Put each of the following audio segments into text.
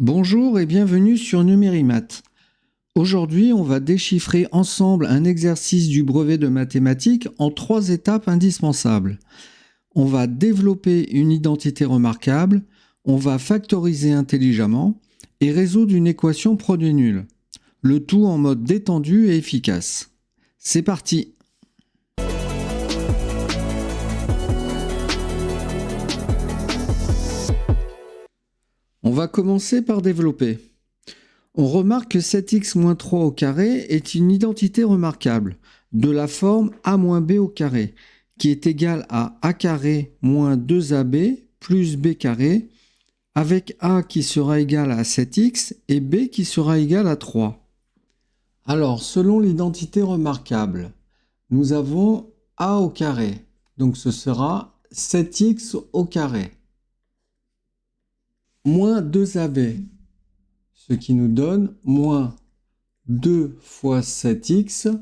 Bonjour et bienvenue sur Numérimat. Aujourd'hui, on va déchiffrer ensemble un exercice du brevet de mathématiques en 3 étapes indispensables. On va développer une identité remarquable, on va factoriser intelligemment et résoudre une équation produit nul. Le tout en mode détendu et efficace. C'est parti! On va commencer par développer. On remarque que 7x-3 au carré est une identité remarquable de la forme a moins b au carré, qui est égale à a carré moins 2ab plus b carré, avec a qui sera égal à 7x et b qui sera égal à 3. Alors, selon l'identité remarquable, nous avons a au carré, donc ce sera 7x au carré, moins 2ab, ce qui nous donne moins 2 fois 7x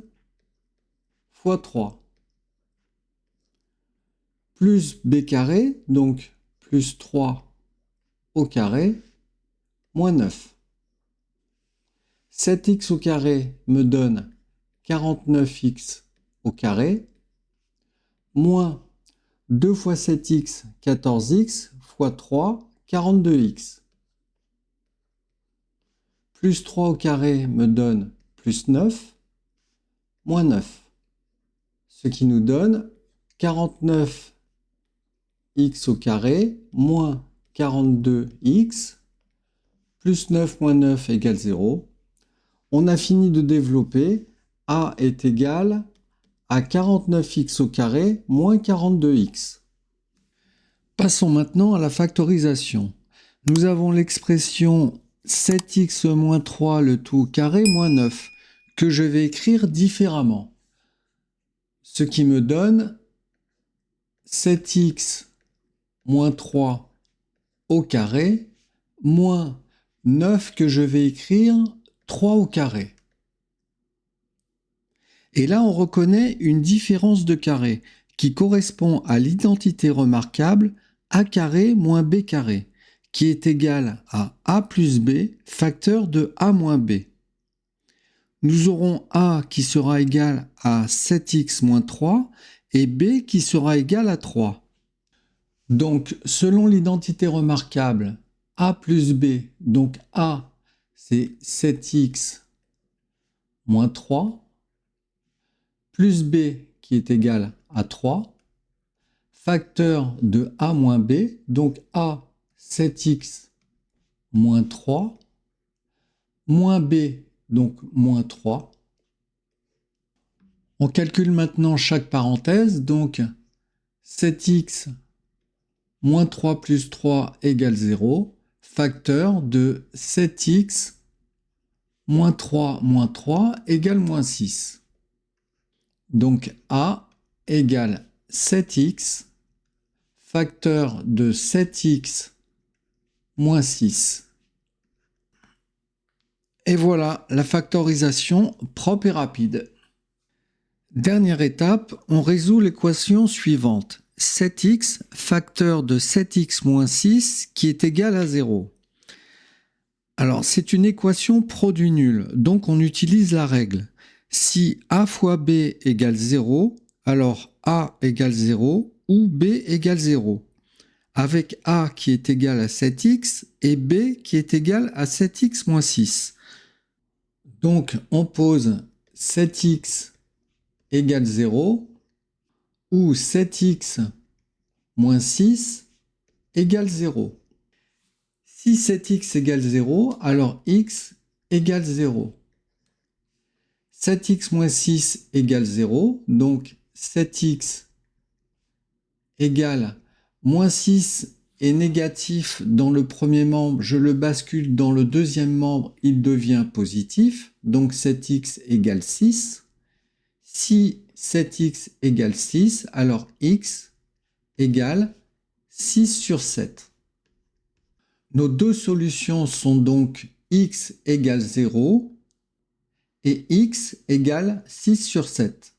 fois 3, plus b carré, donc plus 3 au carré, moins 9. 7x au carré me donne 49x au carré, moins 2 fois 7x, 14x, fois 3, 42x. Plus 3 au carré me donne plus 9, moins 9. Ce qui nous donne 49x au carré moins 42x plus 9 moins 9 égale 0. On a fini de développer. A est égal à 49x au carré moins 42x. Passons maintenant à la factorisation. Nous avons l'expression 7x moins 3 le tout au carré moins 9 que je vais écrire différemment. Ce qui me donne 7x moins 3 au carré moins 9 que je vais écrire 3 au carré. Et là, on reconnaît une différence de carré qui correspond à l'identité remarquable a carré moins b carré, qui est égale à a plus b, facteur de a moins b. Nous aurons a qui sera égal à 7x moins 3 et b qui sera égal à 3. Donc, selon l'identité remarquable a plus b, donc a c'est 7x moins 3, plus b qui est égal à 3, facteur de a moins b, donc a 7x moins 3, moins b, donc moins 3. On calcule maintenant chaque parenthèse, donc 7x moins 3 plus 3 égale 0, facteur de 7x moins 3 égale moins 6. Donc a égale 7x, facteur de 7x moins 6. Et voilà, la factorisation propre et rapide. Dernière étape, on résout l'équation suivante. 7x facteur de 7x moins 6 qui est égal à 0. Alors, c'est une équation produit nul, donc on utilise la règle. Si a fois b égale 0, alors a égale 0 ou b égale 0. Avec a qui est égal à 7x et b qui est égal à 7x moins 6. Donc, on pose 7x égale 0 ou 7x moins 6 égale 0. Si 7x égale 0, alors x égale 0. 7x moins 6 égale 0, donc 7x égale moins 6 est négatif dans le premier membre, je le bascule dans le deuxième membre, il devient positif, donc 7x égale 6. Si 7x égale 6, alors x égale 6 sur 7. Nos deux solutions sont donc x égale 0 et x égale 6 sur 7.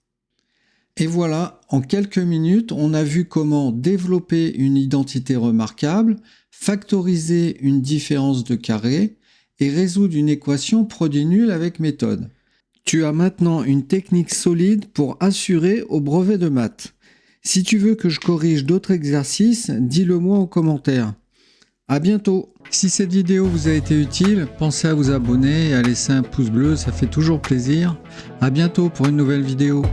Et voilà, en quelques minutes, on a vu comment développer une identité remarquable, factoriser une différence de carré et résoudre une équation produit nul avec méthode. Tu as maintenant une technique solide pour assurer au brevet de maths. Si tu veux que je corrige d'autres exercices, dis-le moi en commentaire. À bientôt! Si cette vidéo vous a été utile, pensez à vous abonner et à laisser un pouce bleu, ça fait toujours plaisir. À bientôt pour une nouvelle vidéo.